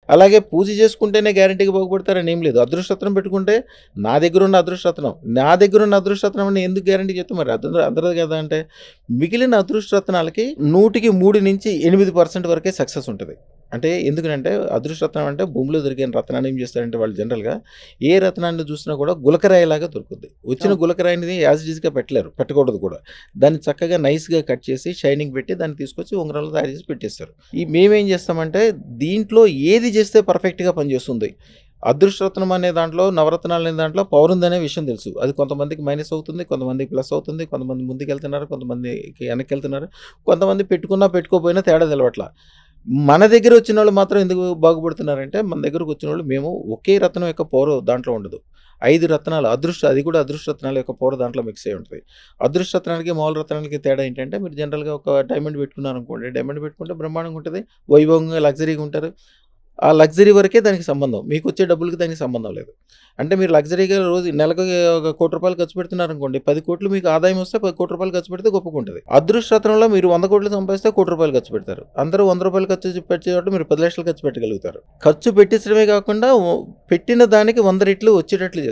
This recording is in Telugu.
అలాగే పూజ చేసుకుంటేనే గ్యారంటీగా బాగుపడతారని ఏం లేదు. అదృష్టరత్నం పెట్టుకుంటే నా దగ్గరున్న అదృష్టరత్నం, నా దగ్గరున్న అదృష్టరత్నం అని ఎందుకు గ్యారంటీ చెప్తే మరి అందరదు కదా అంటే, మిగిలిన అదృష్టరత్నాలకి 100కి 3-8% వరకే సక్సెస్ ఉంటది. అంటే ఎందుకనంటే అదృష్టరత్నం అంటే భూమిలో దొరికిన రత్నాన్ని ఏం చేస్తారంటే వాళ్ళు జనరల్‌గా ఏ రత్నాన్ని చూసినా కూడా గులకరాయిలాగా దొరుకుద్ది. వచ్చిన అవును. గులకరాయిని యాజ్ ఇట్ ఈస్‌గా పెట్టలేరు. పెట్టకూడదు కూడా. దాన్ని చక్కగా నైస్‌గా కట్ చేసి షైనింగ్ పెట్టి దాన్ని తీసుకొచ్చి ఉంగరాలు తయారు చేసి పెట్టేస్తారు. మేమేం చేస్తామంటే దీంట్లో ఏది చేస్తే పర్ఫెక్ట్‌గా పనిచేస్తుంది. అదృష్టరత్నం అనే దాంట్లో, నవరత్నాలు అనే దాంట్లో పవర్ ఉందనే విషయం తెలుసు. అది కొంతమందికి మైనస్ అవుతుంది, కొంతమందికి ప్లస్ అవుతుంది, కొంతమంది ముందుకెళ్తున్నారు, కొంతమందికి వెనక్కెళ్తున్నారు. కొంతమంది పెట్టుకున్నా పెట్టుకోకపోయినా తేడా తెలవట్ల. మన దగ్గర వచ్చినోళ్ళు మాత్రం ఎందుకు బాగుపడుతున్నారంటే, మన దగ్గరకు వచ్చినోళ్ళు మేము ఒకే రత్నం యొక్క పవర్ దాంట్లో ఉండదు. 5 రత్నాలు అది కూడా అదృష్ట రత్నాల యొక్క పవర్ దాంట్లో మిక్స్ అయ్యి ఉంటది. అదృష్ట రత్నానికి, మామూలు రత్నానికి తేడా ఏంటంటే, మీరు జనరల్‌గా ఒక డైమండ్ పెట్టుకున్నారనుకోండి, డైమండ్ పెట్టుకుంటే బ్రహ్మాండంగా ఉంటది. వైభవంగా లగ్జరీగా ఉంటారు. ఆ లగ్జరీ వరకే దానికి సంబంధం. మీకొచ్చే డబ్బులకి దానికి సంబంధం లేదు. అంటే మీరు లగ్జరీగా రోజు నెలకు ఒక రూ. 1,00,00,000 ఖర్చు పెడుతున్నారనుకోండి, 10,00,00,000 మీకు ఆదాయం వస్తే రూ. 1,00,00,000 ఖర్చు పెడితే గొప్పగుంటది. అదృష్ట రత్నంలో మీరు 100,00,00,000 సంపాదిస్తే రూ. 1,00,00,000 ఖర్చు పెడతారు. అందరూ రూ. 100 ఖర్చు పెట్టే చోట మీరు 10,00,000 ఖర్చు పెట్టగలుగుతారు. ఖర్చు పెట్టించడమే కాకుండా పెట్టిన దానికి 100 రెట్లు వచ్చేటట్లు చేస్తారు.